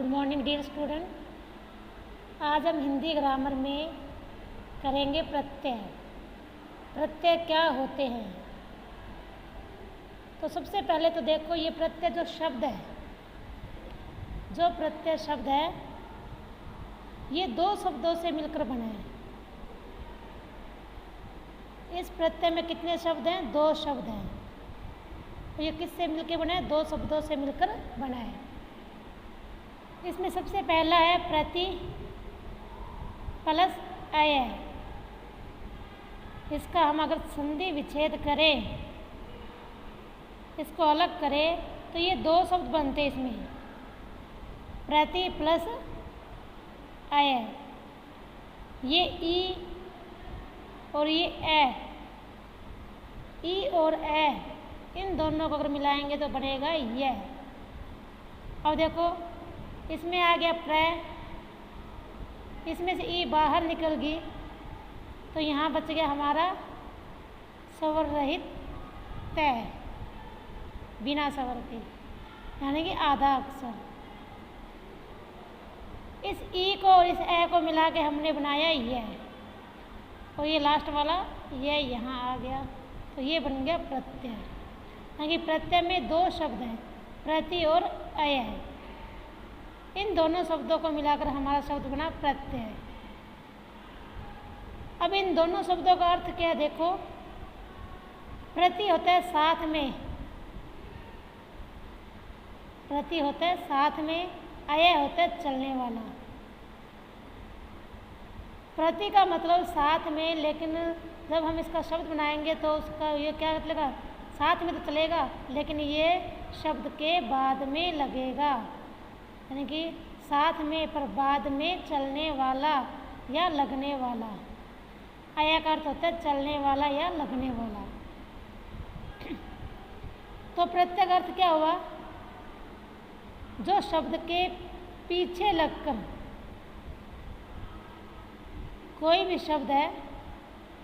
Good morning dear student. आज हम Hindi grammar में करेंगे प्रत्यय। प्रत्यय क्या होते हैं? तो सबसे पहले तो देखो, ये प्रत्यय जो शब्द है, जो प्रत्यय शब्द है, ये दो शब्दों से मिलकर बना है। इस प्रत्यय में कितने शब्द हैं? दो शब्द हैं। तो ये किससे मिलकर बना है? दो शब्दों से मिलकर बना है। इसमें सबसे पहला है प्रति प्लस अय। इसका हम अगर संधि विच्छेद करें, इसको अलग करें, तो ये दो शब्द बनते हैं इसमें, प्रति प्लस अय। ये ई और ये ए, ई और ए, इन दोनों को अगर मिलाएंगे तो बनेगा यह। अब देखो, इसमें आ गया प्रय, इसमें से ई बाहर निकल गई, तो यहाँ बच गया हमारा स्वर रहित तय, बिना स्वर के, यानी कि आधा अक्षर। इस ई को और इस ए को मिला के हमने बनाया यह, और ये लास्ट वाला यह यहाँ आ गया, तो ये बन गया प्रत्यय। यानी प्रत्यय में दो शब्द हैं, प्रति और अय है। इन दोनों शब्दों को मिलाकर हमारा शब्द बना प्रत्यय। अब इन दोनों शब्दों का अर्थ क्या है? देखो, प्रति होता है साथ में, प्रति होता है साथ में, अय होता है चलने वाला। प्रति का मतलब साथ में, लेकिन जब हम इसका शब्द बनाएंगे तो उसका ये क्या लगेगा? साथ में तो चलेगा, लेकिन ये शब्द के बाद में लगेगा, यानी कि साथ में पर बाद में चलने वाला या लगने वाला। अय का अर्थ होता है चलने वाला या लगने वाला। तो प्रत्यय का अर्थ क्या हुआ? जो शब्द के पीछे लगकर, कोई भी शब्द है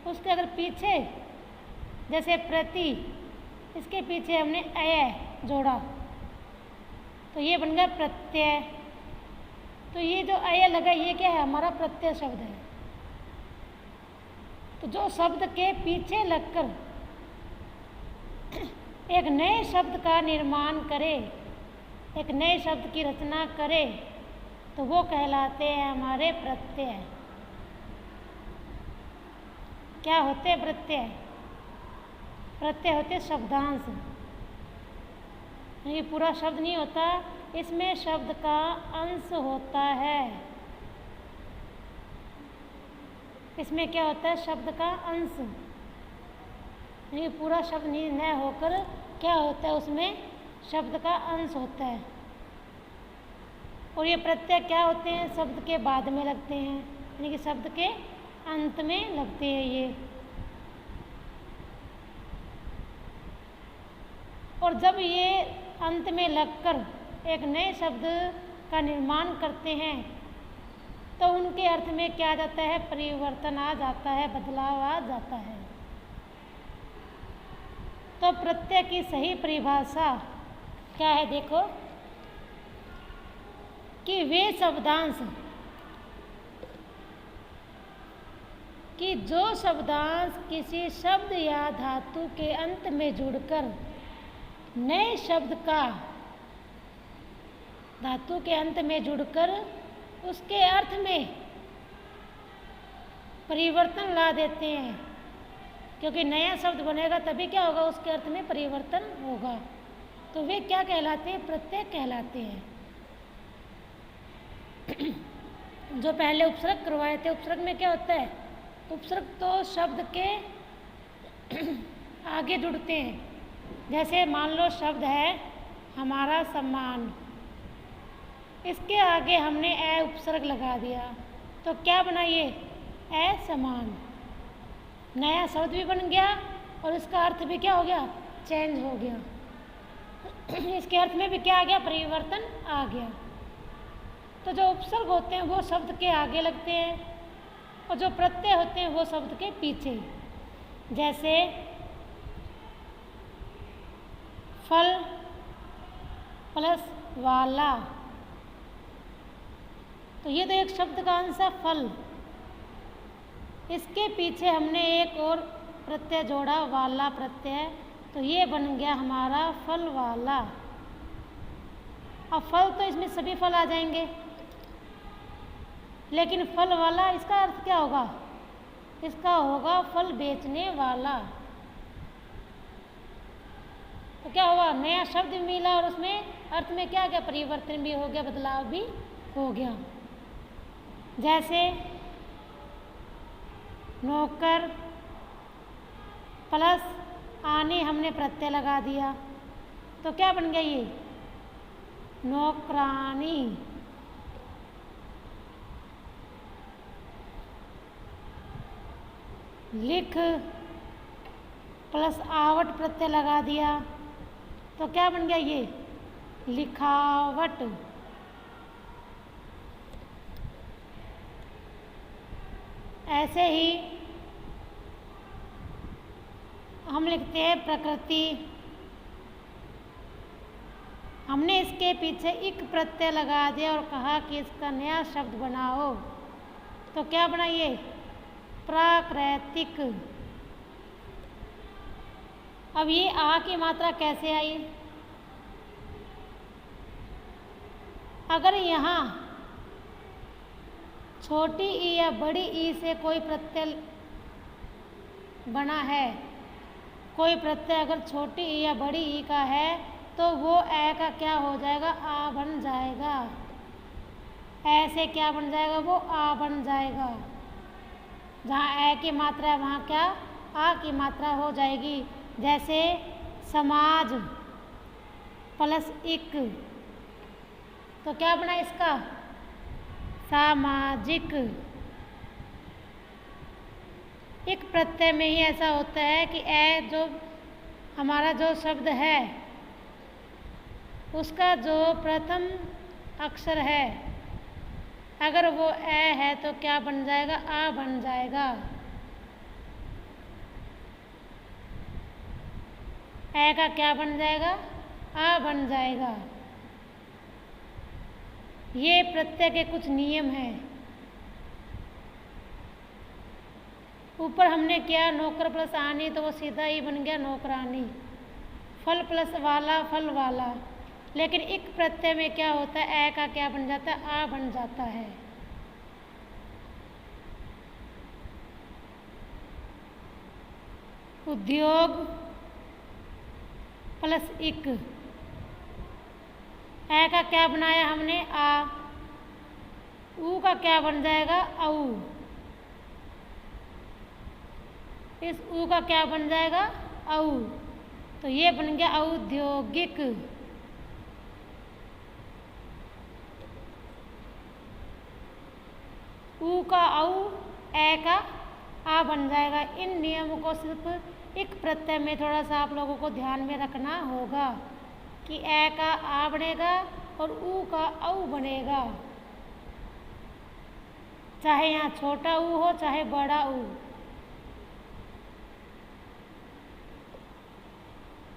उसके अगर पीछे, जैसे प्रति, इसके पीछे हमने अय जोड़ा, तो ये बन गया प्रत्यय। तो ये जो अय लगा, ये क्या है? हमारा प्रत्यय शब्द है। तो जो शब्द के पीछे लगकर एक नए शब्द का निर्माण करे, एक नए शब्द की रचना करे, तो वो कहलाते हैं हमारे प्रत्यय। क्या होते हैं प्रत्यय? प्रत्यय होते शब्दांश। ये पूरा शब्द नहीं होता, इसमें शब्द का अंश होता है। इसमें क्या होता है? शब्द का अंश। ये पूरा शब्द नहीं न होकर क्या होता है? उसमें शब्द का अंश होता है। और ये प्रत्यय क्या होते हैं? शब्द के बाद में लगते हैं, यानी कि शब्द के अंत में लगते हैं ये। और जब ये अंत में लगकर एक नए शब्द का निर्माण करते हैं, तो उनके अर्थ में क्या आ जाता है? परिवर्तन आ जाता है, बदलाव आ जाता है। तो प्रत्यय की सही परिभाषा क्या है? देखो, कि वे शब्दांश, कि जो शब्दांश किसी शब्द या धातु के अंत में जुड़कर नए शब्द का, धातु के अंत में जुड़कर उसके अर्थ में परिवर्तन ला देते हैं, क्योंकि नया शब्द बनेगा तभी क्या होगा? उसके अर्थ में परिवर्तन होगा। तो वे क्या कहलाते हैं? प्रत्यय कहलाते हैं। जो पहले उपसर्ग करवाए थे, उपसर्ग में क्या होता है? उपसर्ग तो शब्द के आगे जुड़ते हैं। जैसे मान लो शब्द है हमारा सम्मान, इसके आगे हमने ए उपसर्ग लगा दिया, तो क्या बना? ये ए समान, नया शब्द भी बन गया और इसका अर्थ भी क्या हो गया? चेंज हो गया। इसके अर्थ में भी क्या आ गया? परिवर्तन आ गया। तो जो उपसर्ग होते हैं वो शब्द के आगे लगते हैं, और जो प्रत्यय होते हैं वो शब्द के पीछे। जैसे फल प्लस वाला, तो ये तो एक शब्द का अंश है फल। इसके पीछे हमने एक और प्रत्यय जोड़ा, वाला प्रत्यय, तो ये बन गया हमारा फल वाला। अब फल तो इसमें सभी फल आ जाएंगे, लेकिन फल वाला इसका अर्थ क्या होगा? इसका होगा फल बेचने वाला। तो क्या हुआ? नया शब्द मिला और उसमें अर्थ में क्या क्या परिवर्तन भी हो गया, बदलाव भी हो गया। जैसे नौकर प्लस आने हमने प्रत्यय लगा दिया, तो क्या बन गया ये? नौकरानी। लिख प्लस आवट प्रत्यय लगा दिया, तो क्या बन गया ये? लिखावट। ऐसे ही हम लिखते हैं प्रकृति, हमने इसके पीछे इक प्रत्यय लगा दिया और कहा कि इसका नया शब्द बनाओ, तो क्या बना ये? प्राकृतिक। अब ये आ की मात्रा कैसे आई? अगर यहाँ छोटी ई या बड़ी ई से कोई प्रत्यय बना है, कोई प्रत्यय अगर छोटी ई या बड़ी ई का है, तो वो ए का क्या हो जाएगा? आ बन जाएगा। ऐसे क्या बन जाएगा? वो आ बन जाएगा। जहाँ ए की मात्रा है वहाँ क्या? आ की मात्रा हो जाएगी। जैसे समाज प्लस इक, तो क्या बना इसका? सामाजिक। इक प्रत्यय में ही ऐसा होता है कि ए जो हमारा जो शब्द है उसका जो प्रथम अक्षर है, अगर वो ए है तो क्या बन जाएगा? आ बन जाएगा। ए का क्या बन जाएगा? आ बन जाएगा। ये प्रत्यय के कुछ नियम हैं। ऊपर हमने किया नौकर प्लस आनी, तो वो सीधा ही बन गया नौकरानी। फल प्लस वाला, फल वाला। लेकिन इक प्रत्यय में क्या होता है? ए का क्या बन जाता है? आ बन जाता है। उद्योग प्लस इक, ए का क्या बनाया हमने? आ। ऊ का क्या बन जाएगा? औ। इस ऊ का क्या बन जाएगा? औ। तो ये बन गया औद्योगिक। ऊ का औ, ए का आ बन जाएगा। इन नियमों को सिर्फ एक प्रत्यय में थोड़ा सा आप लोगों को ध्यान में रखना होगा कि ए का आ बनेगा और ऊ का औ बनेगा, चाहे यहाँ छोटा ऊ हो चाहे बड़ा ऊ।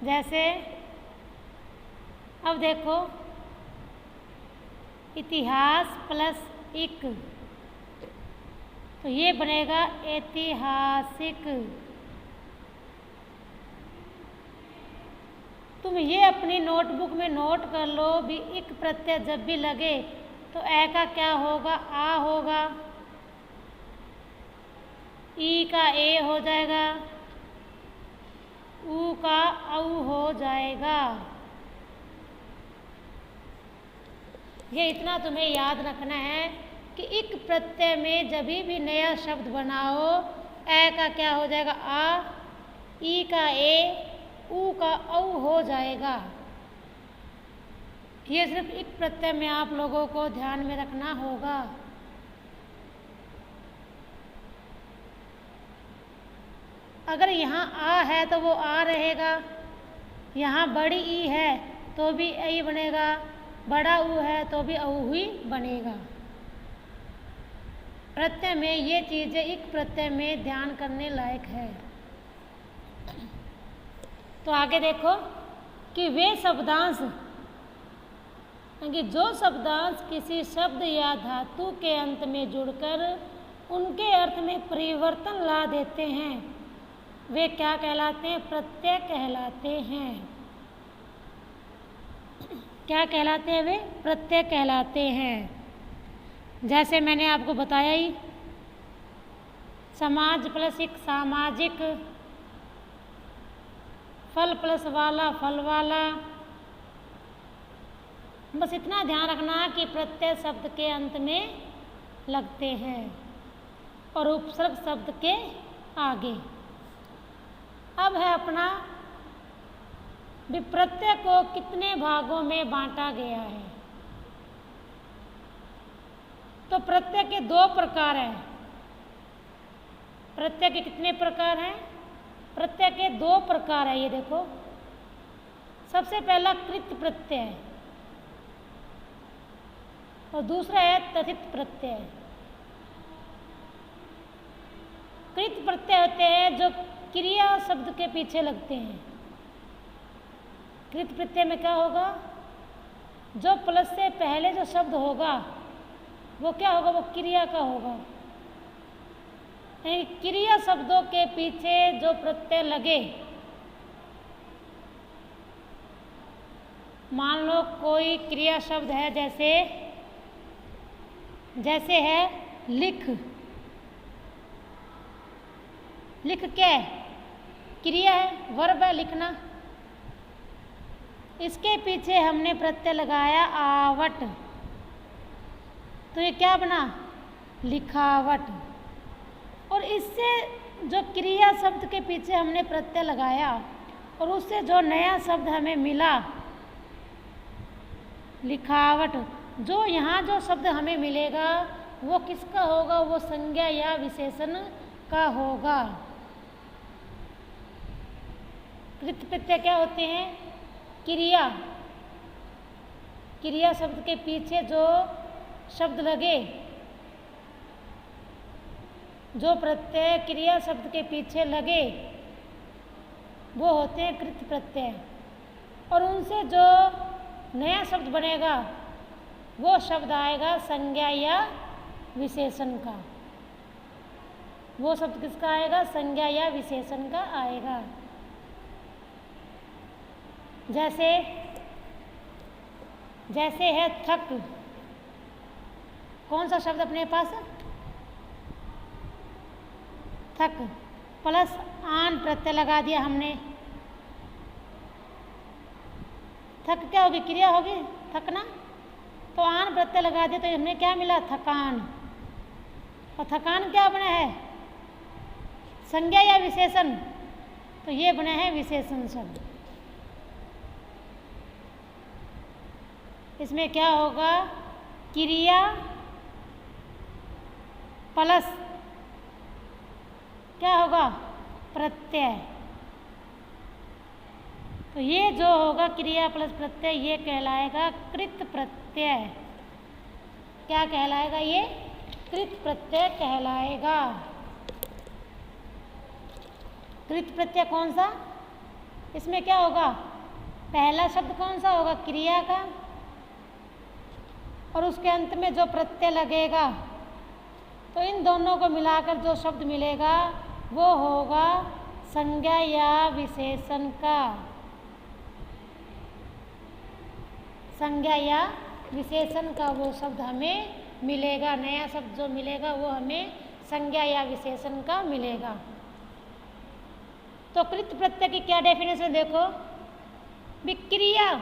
जैसे अब देखो इतिहास प्लस इक, तो ये बनेगा ऐतिहासिक। तुम ये अपनी नोटबुक में नोट कर लो भी, इक प्रत्यय जब भी लगे तो ए का क्या होगा? आ होगा। ई का ए हो जाएगा, ऊ का औ हो जाएगा। ये इतना तुम्हें याद रखना है कि इक प्रत्यय में जब भी नया शब्द बनाओ, ए का क्या हो जाएगा? आ, ई का ए, ऊ का औ हो जाएगा। ये सिर्फ एक प्रत्यय में आप लोगों को ध्यान में रखना होगा। अगर यहाँ आ है तो वो आ रहेगा, यहाँ बड़ी ई है तो भी ई बनेगा, बड़ा ऊ है तो भी औ ही बनेगा। प्रत्यय में ये चीज़ें एक प्रत्यय में ध्यान करने लायक है। तो आगे देखो कि वे शब्दांश कि जो शब्दांश किसी शब्द या धातु के अंत में जुड़कर उनके अर्थ में परिवर्तन ला देते हैं वे क्या कहलाते हैं? प्रत्यय कहलाते हैं। क्या कहलाते हैं वे? प्रत्यय कहलाते हैं। जैसे मैंने आपको बताया ही, समाज प्लस एक सामाजिक, फल प्लस वाला फल वाला। बस इतना ध्यान रखना कि प्रत्यय शब्द के अंत में लगते हैं और उपसर्ग शब्द के आगे। अब है अपना प्रत्यय को कितने भागों में बांटा गया है। तो प्रत्यय के दो प्रकार हैं। प्रत्यय के कितने प्रकार हैं? प्रत्यय के दो प्रकार है। ये देखो, सबसे पहला कृत प्रत्यय और दूसरा है तथित प्रत्यय। कृत प्रत्यय होते हैं जो क्रिया शब्द के पीछे लगते हैं। कृत प्रत्यय में क्या होगा? जो प्लस से पहले जो शब्द होगा वो क्या होगा? वो क्रिया का होगा। क्रिया शब्दों के पीछे जो प्रत्यय लगे, मान लो कोई क्रिया शब्द है, जैसे है लिख। लिख क्या है? क्रिया है, वर्ब है लिखना। इसके पीछे हमने प्रत्यय लगाया आवट, तो ये क्या बना? लिखावट। और इससे जो क्रिया शब्द के पीछे हमने प्रत्यय लगाया और उससे जो नया शब्द हमें मिला लिखावट, जो यहाँ जो शब्द हमें मिलेगा वो किसका होगा? वो संज्ञा या विशेषण का होगा। कृत प्रत्यय क्या होते हैं? क्रिया शब्द के पीछे जो शब्द लगे, जो प्रत्यय क्रिया शब्द के पीछे लगे वो होते हैं कृत प्रत्यय। और उनसे जो नया शब्द बनेगा वो शब्द आएगा संज्ञा या विशेषण का। वो शब्द किसका आएगा? संज्ञा या विशेषण का आएगा। जैसे है थक। कौन सा शब्द अपने पास? थक प्लस आन प्रत्यय लगा दिया हमने। थक क्या होगी? क्रिया होगी थकना। तो आन प्रत्यय लगा दिया तो हमने क्या मिला? थकान। और थकान क्या बना है? संज्ञा या विशेषण? तो ये बना है विशेषण शब्द। इसमें क्या होगा? क्रिया प्लस क्या होगा? प्रत्यय। तो ये जो होगा क्रिया प्लस प्रत्यय, ये कहलाएगा कृत प्रत्यय। क्या कहलाएगा? ये कृत प्रत्यय कहलाएगा। कृत प्रत्यय कौन सा? इसमें क्या होगा? पहला शब्द कौन सा होगा? क्रिया का, और उसके अंत में जो प्रत्यय लगेगा, तो इन दोनों को मिलाकर जो शब्द मिलेगा वो होगा संज्ञा या विशेषण का। संज्ञा या विशेषण का वो शब्द हमें मिलेगा। नया शब्द जो मिलेगा वो हमें संज्ञा या विशेषण का मिलेगा। तो कृत प्रत्यय की क्या डेफिनेशन देखो, क्रिया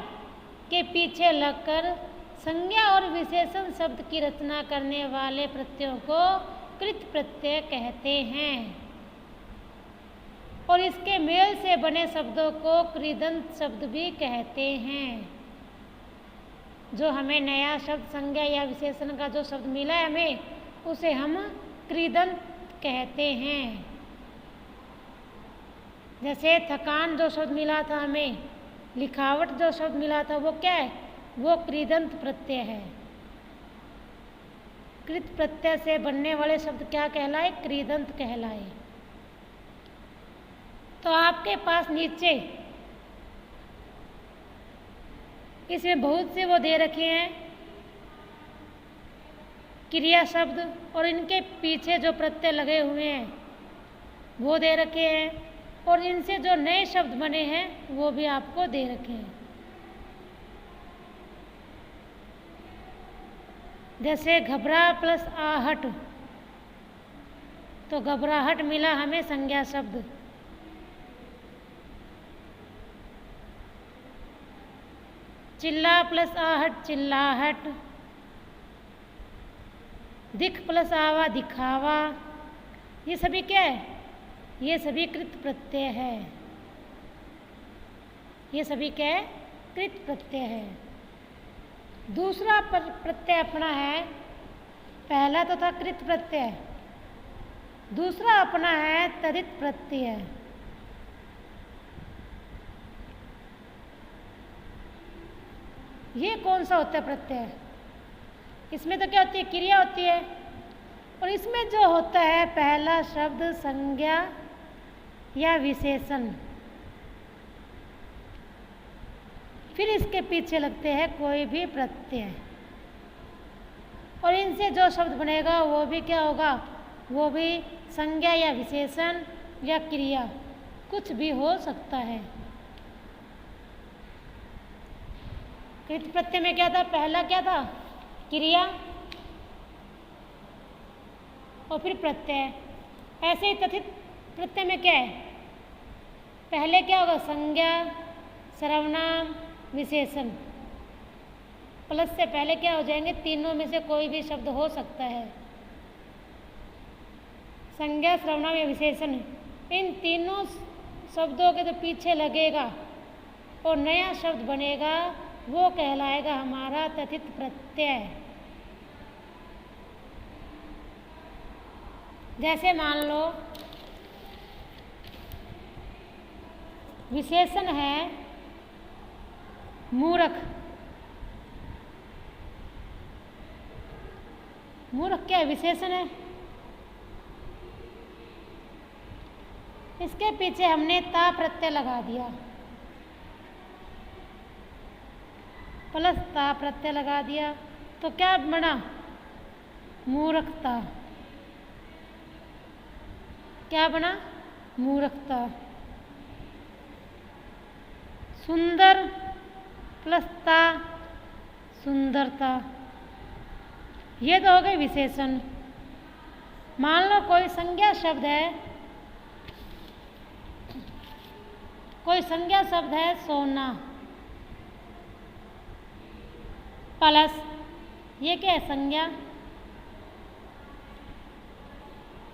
के पीछे लगकर संज्ञा और विशेषण शब्द की रचना करने वाले प्रत्ययों को कृत प्रत्यय कहते हैं। और इसके मेल से बने शब्दों को कृदंत शब्द भी कहते हैं। जो हमें नया शब्द संज्ञा या विशेषण का जो शब्द मिला है हमें, उसे हम कृदंत कहते हैं। जैसे थकान जो शब्द मिला था हमें, लिखावट जो शब्द मिला था, वो क्या है? वो कृदंत प्रत्यय है। कृत प्रत्यय से बनने वाले शब्द क्या कहलाए? कृदंत कहलाए। तो आपके पास नीचे इसमें बहुत से वो दे रखे हैं क्रिया शब्द, और इनके पीछे जो प्रत्यय लगे हुए हैं वो दे रखे हैं, और इनसे जो नए शब्द बने हैं वो भी आपको दे रखे हैं। जैसे घबरा प्लस आहट, तो घबराहट मिला हमें संज्ञा शब्द। चिल्ला प्लस आहट चिल्लाहट। दिख प्लस आवा दिखावा। ये सभी क्या है? ये सभी कृत प्रत्यय है। ये सभी क्या है? कृत प्रत्यय है। दूसरा प्रत्यय अपना है, पहला तो था कृत प्रत्यय, दूसरा अपना है तदित प्रत्यय। ये कौन सा होता है प्रत्यय? इसमें तो क्या होती है? क्रिया होती है, और इसमें जो होता है पहला शब्द संज्ञा या विशेषण, फिर इसके पीछे लगते हैं कोई भी प्रत्यय, और इनसे जो शब्द बनेगा वो भी क्या होगा? वो भी संज्ञा या विशेषण या क्रिया, कुछ भी हो सकता है। कृत प्रत्यय में क्या था? पहला क्या था? क्रिया और फिर प्रत्यय। ऐसे ही तथित प्रत्यय में क्या है? पहले क्या होगा? संज्ञा, सर्वनाम, विशेषण। प्लस से पहले क्या हो जाएंगे? तीनों में से कोई भी शब्द हो सकता है। संज्ञा, सर्वनाम या विशेषण, इन तीनों शब्दों के जो पीछे लगेगा और नया शब्द बनेगा वो कहलाएगा हमारा तथित प्रत्यय। जैसे मान लो विशेषण है मूर्ख। मूर्ख क्या है? विशेषण है। इसके पीछे हमने ता प्रत्यय लगा दिया, प्लस ता प्रत्यय लगा दिया, तो क्या बना? मूर्खता। क्या बना? मूर्खता। सुंदर प्लस ता सुंदरता। ये तो हो गए विशेषण। मान लो कोई संज्ञा शब्द है, कोई संज्ञा शब्द है सोना, प्लस ये क्या है? संज्ञा।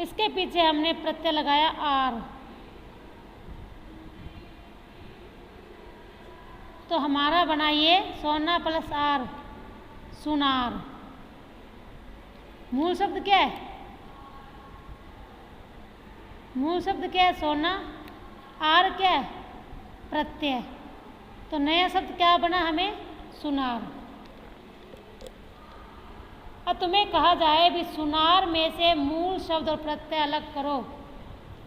इसके पीछे हमने प्रत्यय लगाया आर, तो हमारा बना ये सोना प्लस आर सुनार। मूल शब्द क्या है? मूल शब्द क्या है? सोना। आर क्या है? प्रत्यय। तो नया शब्द क्या बना हमें? सुनार। अब तुम्हें कहा जाए भी सुनार में से मूल शब्द और प्रत्यय अलग करो,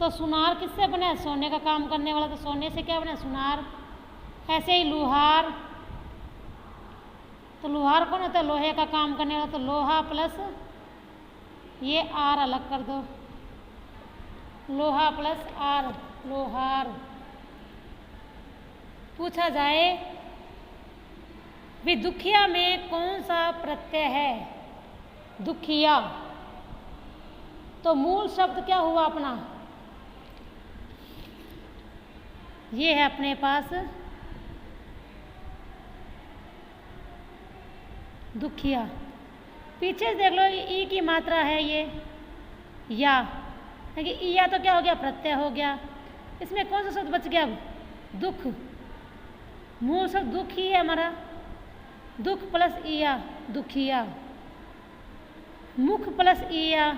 तो सुनार किससे बना? सोने का काम करने वाला, तो सोने से क्या बना? सुनार। ऐसे ही लुहार, तो लुहार कौन होता है? लोहे का काम करने वाला, तो लोहा प्लस ये आर अलग कर दो, लोहा प्लस आर लोहार। पूछा जाए भी दुखिया में कौन सा प्रत्यय है? दुखिया, तो मूल शब्द क्या हुआ अपना? ये है अपने पास दुखिया। पीछे से देख लो ई की मात्रा है ये या, क्योंकि या तो क्या हो गया? प्रत्यय हो गया। इसमें कौन सा शब्द बच गया अब? दुख। मूल शब्द दुख ही है हमारा, दुख प्लस इया दुखिया। मुख प्लस इया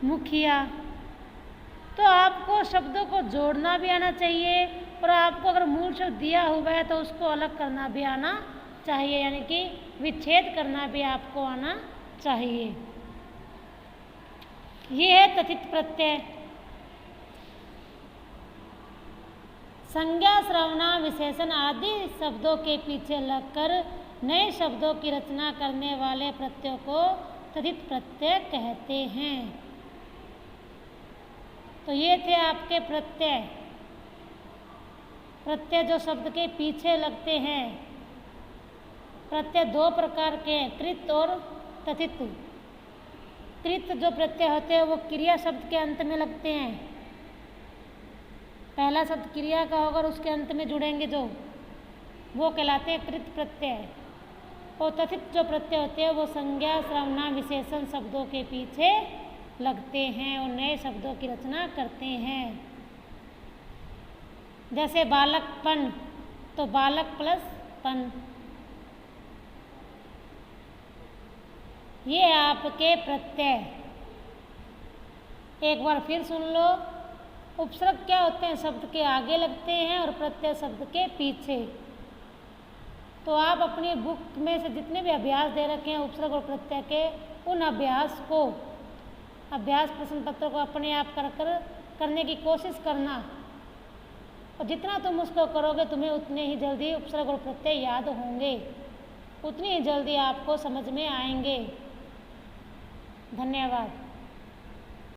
मुखिया। तो आपको शब्दों को जोड़ना भी आना चाहिए, और आपको अगर मूल शब्द दिया हुआ है तो उसको अलग करना भी आना चाहिए, यानी कि विच्छेद करना भी आपको आना चाहिए। ये है तथित प्रत्यय। संज्ञा, सर्वनाम, विशेषण आदि शब्दों के पीछे लगकर नए शब्दों की रचना करने वाले प्रत्ययों को तद्धित प्रत्यय कहते हैं। तो ये थे आपके प्रत्यय। प्रत्यय जो शब्द के पीछे लगते हैं। प्रत्यय दो प्रकार के हैं, कृत और तथित। कृत जो प्रत्यय होते हैं वो क्रिया शब्द के अंत में लगते हैं। पहला शब्द क्रिया का होगा और उसके अंत में जुड़ेंगे जो, वो कहलाते हैं कृत प्रत्यय। और तथित जो प्रत्यय होते हैं वो संज्ञा, सर्वनाम, विशेषण शब्दों के पीछे लगते हैं और नए शब्दों की रचना करते हैं। जैसे बालकपन, तो बालक प्लस पन। ये आपके प्रत्यय। एक बार फिर सुन लो। उपसर्ग क्या होते हैं? शब्द के आगे लगते हैं और प्रत्यय शब्द के पीछे। तो आप अपनी बुक में से जितने भी अभ्यास दे रखे हैं उपसर्ग और प्रत्यय के, उन अभ्यास प्रश्न पत्र को अपने आप करने की कोशिश करना। और जितना तुम उसको करोगे तुम्हें उतने ही जल्दी उपसर्ग और प्रत्यय याद होंगे, उतनी ही जल्दी आपको समझ में आएंगे। धन्यवाद।